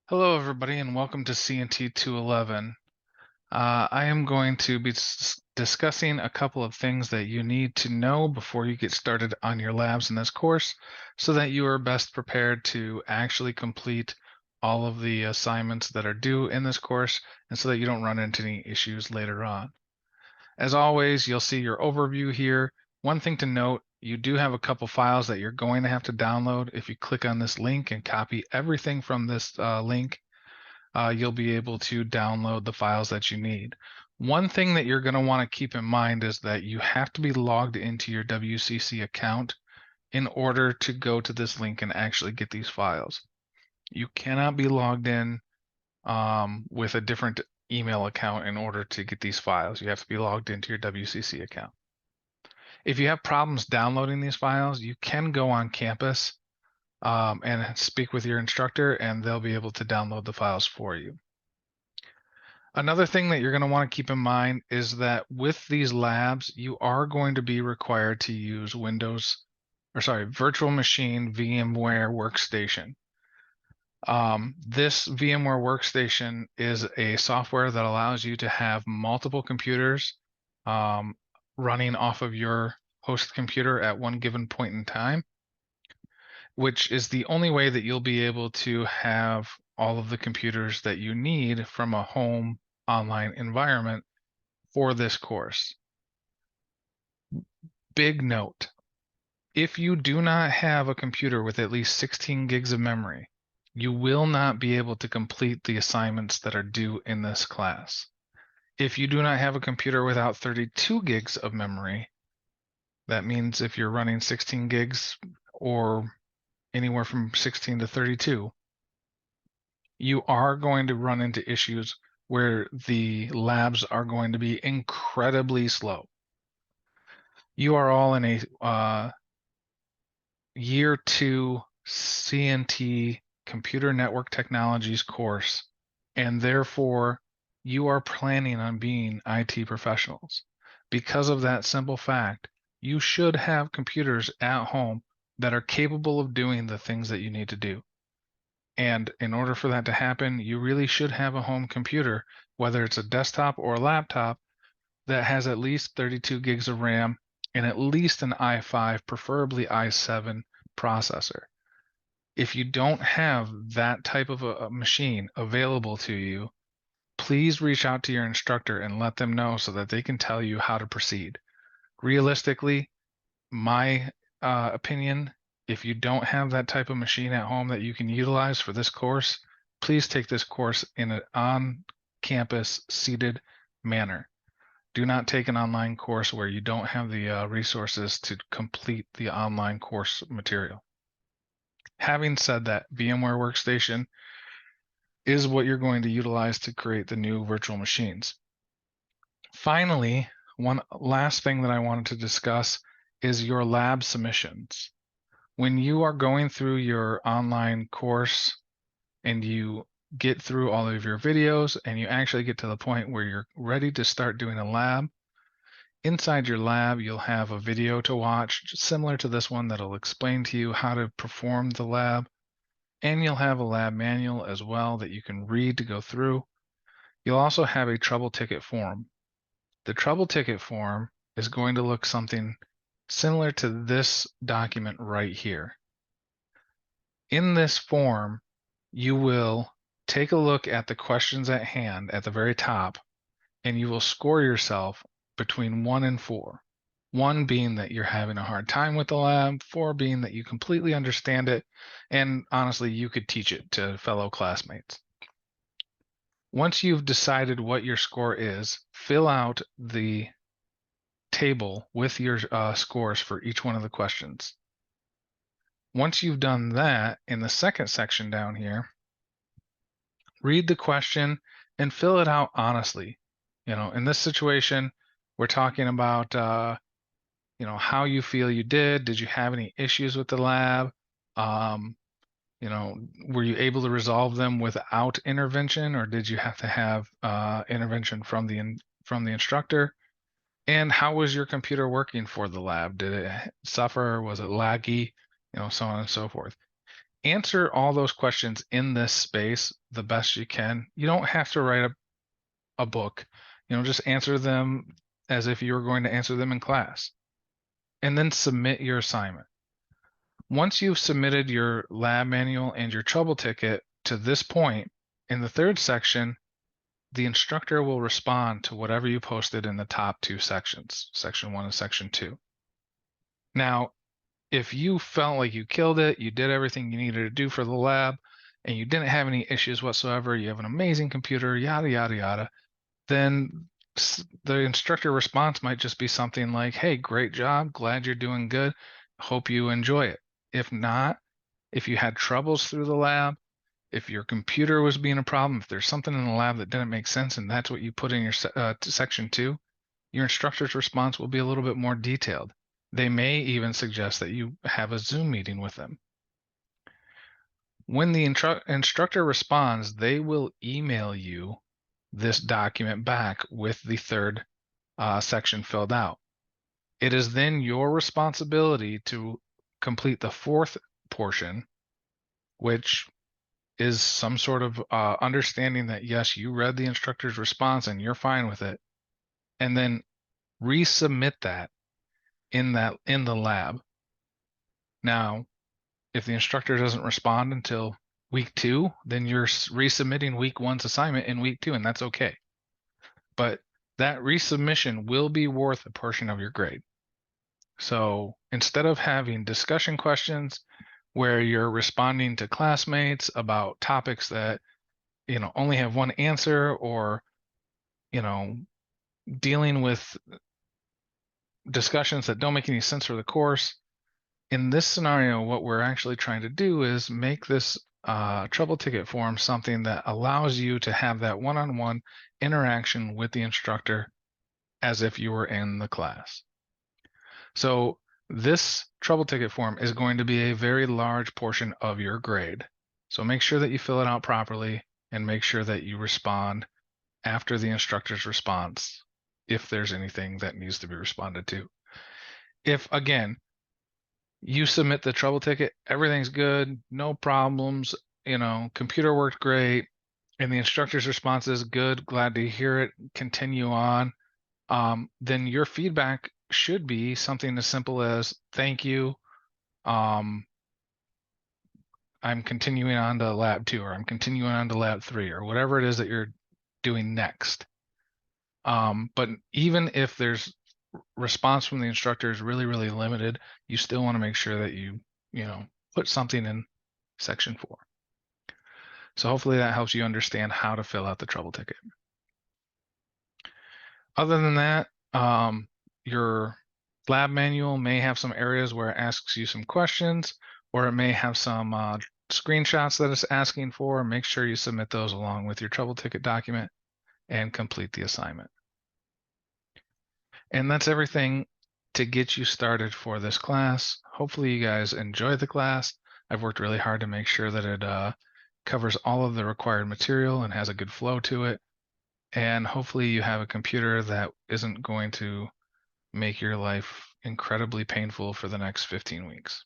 Hello, everybody, and welcome to CNT 211. I am going to be discussing a couple of things that you need to know before you get started on your labs in this course so that you are best prepared to actually complete all of the assignments that are due in this course and so that you don't run into any issues later on. As always, you'll see your overview here. One thing to note, you do have a couple files that you're going to have to download. If you click on this link and copy everything from this link, you'll be able to download the files that you need. One thing that you're going to want to keep in mind is that you have to be logged into your WCC account in order to go to this link and actually get these files. You cannot be logged in with a different email account in order to get these files. You have to be logged into your WCC account. If you have problems downloading these files, you can go on campus and speak with your instructor, and they'll be able to download the files for you. Another thing that you're going to want to keep in mind is that with these labs, you are going to be required to use virtual machine VMware Workstation. This VMware Workstation is a software that allows you to have multiple computers running off of your host computer at one given point in time, which is the only way that you'll be able to have all of the computers that you need from a home online environment for this course. Big note, if you do not have a computer with at least 16 gigs of memory, you will not be able to complete the assignments that are due in this class. If you do not have a computer without 32 gigs of memory, that means if you're running 16 gigs or anywhere from 16 to 32, you are going to run into issues where the labs are going to be incredibly slow. You are all in a year 2 CNT Computer Network Technologies course, and therefore you are planning on being IT professionals. Because of that simple fact, you should have computers at home that are capable of doing the things that you need to do. And in order for that to happen, you really should have a home computer, whether it's a desktop or a laptop, that has at least 32 gigs of RAM and at least an i5, preferably i7 processor. If you don't have that type of a machine available to you, please reach out to your instructor and let them know so that they can tell you how to proceed. Realistically, my opinion, if you don't have that type of machine at home that you can utilize for this course, please take this course in an on-campus seated manner. Do not take an online course where you don't have the resources to complete the online course material. Having said that, VMware Workstation is what you're going to utilize to create the new virtual machines. Finally, one last thing that I wanted to discuss is your lab submissions. When you are going through your online course and you get through all of your videos and you actually get to the point where you're ready to start doing a lab, inside your lab, you'll have a video to watch similar to this one that'll explain to you how to perform the lab. And you'll have a lab manual as well that you can read to go through. You'll also have a trouble ticket form. The trouble ticket form is going to look something similar to this document right here. In this form, you will take a look at the questions at hand at the very top, and you will score yourself between 1 and 4. 1 being that you're having a hard time with the lab, 4 being that you completely understand it, and honestly, you could teach it to fellow classmates. Once you've decided what your score is, fill out the table with your scores for each one of the questions. Once you've done that, in the second section down here, read the question and fill it out honestly. In this situation, we're talking about how you feel you did. Did you have any issues with the lab? Were you able to resolve them without intervention, or did you have to have intervention from the instructor? And how was your computer working for the lab? Did it suffer? Was it laggy? So on and so forth. answer all those questions in this space the best you can. You don't have to write a book, just answer them as if you were going to answer them in class, and then submit your assignment. Once you've submitted your lab manual and your trouble ticket to this point, in the third section, the instructor will respond to whatever you posted in the top two sections, section 1 and section 2. Now, if you felt like you killed it, you did everything you needed to do for the lab, and you didn't have any issues whatsoever, you have an amazing computer, yada, yada, yada, then the instructor response might just be something like, hey, great job, glad you're doing good, hope you enjoy it. If not, if you had troubles through the lab, if your computer was being a problem, if there's something in the lab that didn't make sense and that's what you put in your section 2, your instructor's response will be a little bit more detailed. They may even suggest that you have a Zoom meeting with them. When the instructor responds, they will email you this document back with the third section filled out. It is then your responsibility to complete the fourth portion, which is some sort of understanding that, yes, you read the instructor's response and you're fine with it, and then resubmit that in the lab. Now, if the instructor doesn't respond until week 2, then you're resubmitting week 1's assignment in week 2, and that's okay. But that resubmission will be worth a portion of your grade. So instead of having discussion questions where you're responding to classmates about topics that only have one answer, or dealing with discussions that don't make any sense for the course, in this scenario, what we're actually trying to do is make this trouble ticket form something that allows you to have that one-on-one interaction with the instructor as if you were in the class. So this trouble ticket form is going to be a very large portion of your grade. So make sure that you fill it out properly and make sure that you respond after the instructor's response if there's anything that needs to be responded to. If, again, you submit the trouble ticket, everything's good, no problems, computer worked great, and the instructor's response is good, glad to hear it, continue on, then your feedback should be something as simple as, thank you, I'm continuing on to lab 2, or I'm continuing on to lab 3, or whatever it is that you're doing next. But even if there's response from the instructor is really, really limited, you still want to make sure that you put something in section 4. So hopefully that helps you understand how to fill out the trouble ticket. Other than that, your lab manual may have some areas where it asks you some questions, or it may have some screenshots that it's asking for. Make sure you submit those along with your trouble ticket document and complete the assignment. And that's everything to get you started for this class. Hopefully you guys enjoy the class. I've worked really hard to make sure that it covers all of the required material and has a good flow to it. And hopefully you have a computer that isn't going to make your life incredibly painful for the next 15 weeks.